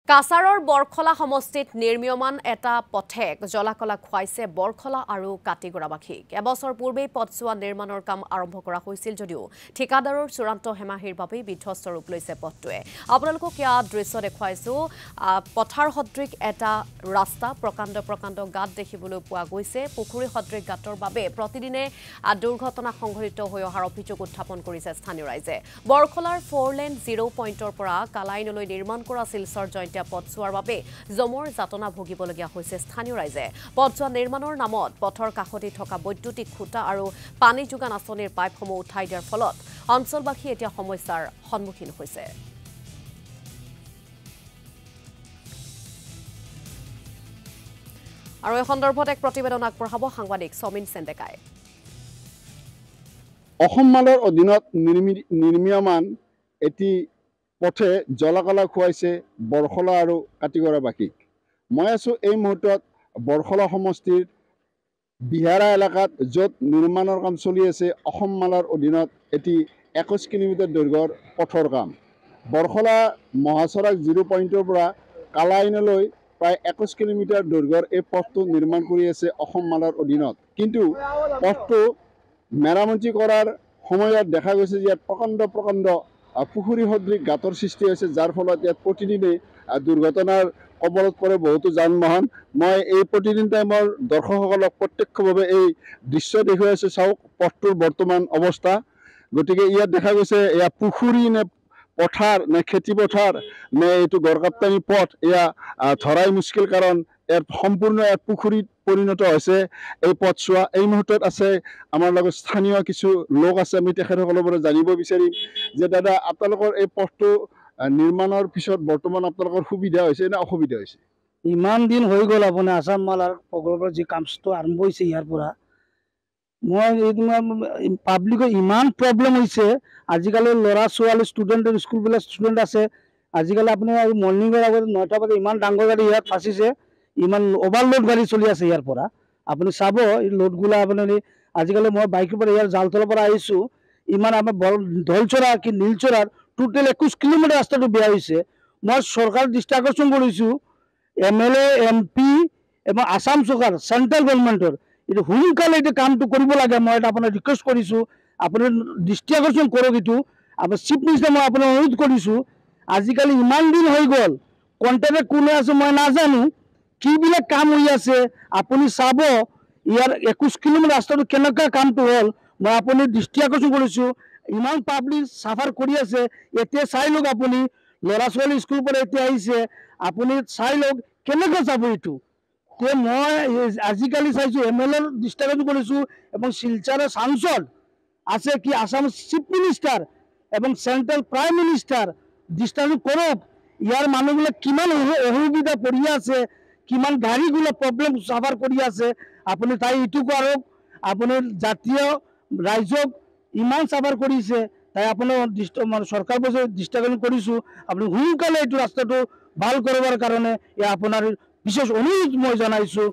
কাছাৰৰ বৰখলা সমষ্টিত নিৰ্মীয়মান এটা পথে জলাকলা খুৱাইছে বৰখলা আৰু কাটিগৰাবাসীক। এবছৰ পূৰ্বে পথছোৱা নিৰ্মাণৰ কাম আৰম্ভ কৰা হৈছিল যদিও ঠিকাদাৰৰ চূড়ান্ত হেমাহিৰ বাবে বিধ্বস্ত ৰূপ লৈছে পথটোৱে। আপোনালোকক ইয়া দৃশ্য দেখুৱাইছো। পথাৰ সদৃশ এটা ৰাস্তা প্ৰকাণ্ড গাঁত দেখিবলৈ পোৱা গৈছে। পুখুৰী সদৃশ গাঁতৰ বাবে প্ৰতিদিনে দুৰ্ঘটনা সংঘটিত হৈ অহাৰ অভিযোগ উত্থাপন কৰিছে স্থানীয় ৰাইজে। বৰখলাৰ 4 লেন 0 পইণ্টৰ পৰা কালাইনলৈ নিৰ্মাণ কৰা শিলচৰ জয়ন্ত পথছোৱাৰ বাবে জমৰ যাতনা ভুগিবলগীয়া হৈছে স্থানীয় ৰাইজে। পথছোৱা নিৰ্মাণৰ নামত পথৰ কাষতে থকা বৈদ্যুতিক খুঁটা আৰু পানী যোগান আঁচনিৰ পাইপসমূহ উঠাই দিয়াৰ ফলত অঞ্চলবাসী এতিয়া সমস্যাৰ সন্মুখীন হৈছে। আৰু এই সন্দৰ্ভত এক প্ৰতিবেদন আগবঢ়াব সাংবাদিক সমীন চেণ্ডেকাই। অসম মালৰ অধীনত নিৰ্মীয়মান এটি পথে জলাকলা খুৱাইছে বৰখলা আৰু কাটিগৰাবাসীক। মই আছোঁ এই মুহূৰ্তত বৰখলা সমষ্টিৰ বিহাৰা এলেকাত, য'ত নিৰ্মাণৰ কাম চলি আছে অসম মালৰ অধীনত এটি 21 কিলোমিটাৰ দৈৰ্ঘ্যৰ পথৰ কাম। বৰখলা মহাচৰাক 0 পইণ্টৰ পৰা কালাইনলৈ প্ৰায় 21 কিলোমিটাৰ দৈৰ্ঘ্যৰ এই পথটো নিৰ্মাণ কৰি আছে অসম মালৰ অধীনত। কিন্তু পথটো মেৰামতি কৰাৰ সময়ত দেখা গৈছে যে ইয়াত প্ৰকাণ্ড পুখুৰী সদৃশ গাঁতৰ সৃষ্টি হৈছে, যাৰ ফলত ইয়াত প্ৰতিদিনে দুৰ্ঘটনাৰ কবলত পৰে বহুতো যান বাহন। মই এই প্ৰতিদিন টাইমৰ দৰ্শকসকলক প্ৰত্যক্ষভাৱে এই দৃশ্য দেখুৱাই আছোঁ। চাওক পথটোৰ বৰ্তমান অৱস্থা। গতিকে ইয়াত দেখা গৈছে এয়া পুখুৰী নে পথাৰ নে খেতি পথাৰ নে এইটো গড়কাপ্তানি পথ, এয়া ধৰাই মুস্কিল, কাৰণ ইয়াত সম্পূৰ্ণ ইয়াত পুখুৰীত পৰিণত হৈছে এই পথছোৱা। এই মুহূৰ্তত আছে আমাৰ লগত স্থানীয় কিছু লোক আছে। আমি তেখেতসকলৰ পৰা জানিব বিচাৰিম যে দাদা, আপোনালোকৰ এই পথটো নিৰ্মাণৰ পিছত বৰ্তমান আপোনালোকৰ সুবিধা হৈছে নে অসুবিধা হৈছে? ইমান দিন হৈ গ'ল আপোনাৰ আসাম মালাৰ প্ৰকল্পৰ যি কামটো আৰম্ভ হৈছে ইয়াৰ পৰা মই পাব্লিকৰ ইমান প্ৰব্লেম হৈছে। আজিকালি ল'ৰা ছোৱালী স্কুলবিলাক ষ্টুডেণ্ট আছে। আজিকালি আপুনি মৰ্ণিঙৰ আগত 9টা বজাত ইমান ডাঙৰ গাড়ী ইয়াত ফাঁচিছে, ইমান অভাৰলোড গাড়ী চলি আছে ইয়াৰ পৰা। আপুনি চাব এই লোডগুলা আপুনি আজিকালি মই বাইকৰ পৰা ইয়াৰ জালতলৰ পৰা আহিছোঁ, ইমান আমাৰ ধলচৰা কি নীলচৰাৰ টোটেল 21 কিলোমিটাৰ ৰাস্তাটো বেয়া হৈছে। মই চৰকাৰৰ দৃষ্টি আকৰ্ষণ কৰিছোঁ, MLA MP এবং আসাম চৰকাৰ চেণ্ট্ৰেল গভৰ্ণমেণ্টৰ এইটো সোনকালে এইটো কামটো কৰিব লাগে। মই এটা আপোনাক ৰিকুৱেষ্ট কৰিছোঁ, আপুনি দৃষ্টি আকৰ্ষণ কৰক। এইটো আপোনাৰ চিফ মিনিষ্টাৰ মই আপোনাক অনুৰোধ কৰিছোঁ। আজিকালি ইমান দিন হৈ গ'ল, কণ্ট্ৰেক্টৰ কোনে আছে মই নাজানো, কিবিলাক কাম হৈ আছে আপুনি চাব। ইয়াৰ 21 কিলোমিটাৰ ৰাস্তাটো কেনেকুৱা কামটো হ'ল মই আপুনি দৃষ্টি আকৰ্ষণ কৰিছোঁ। ইমান পাব্লিক চাফাৰ কৰি আছে। এতিয়া চাই লওক, আপুনি ল'ৰা ছোৱালী স্কুলৰ পৰা এতিয়া আহিছে, আপুনি চাই লওক কেনেকৈ যাব এইটো। তে মই আজিকালি চাইছোঁ MLA দৃষ্টি আকৰ্ষণ কৰিছোঁ এবং শিলচৰৰ সাংসদ আছে কি আসাম চিফ মিনিষ্টাৰ এবং চেণ্ট্ৰেল প্ৰাইম মিনিষ্টাৰ দৃষ্টি আকৰ্ষণ কৰক। ইয়াৰ মানুহবিলাক কিমান অসুবিধা পৰি আছে, কিমান গাড়ীগুলো প্ৰব্লেম চাফাৰ কৰি আছে, আপুনি তাই এইটো কৰক। আপুনি জাতীয় ৰাইজক ইমান চাফাৰ কৰিছে, তাই আপোনাৰ চৰকাৰ দৃষ্টি আকৰ্ষণ কৰিছোঁ, আপুনি সোনকালে এইটো ৰাস্তাটো ভাল কৰিবৰ কাৰণে আপোনাৰ বিশেষ অনুৰোধ মই জনাইছোঁ।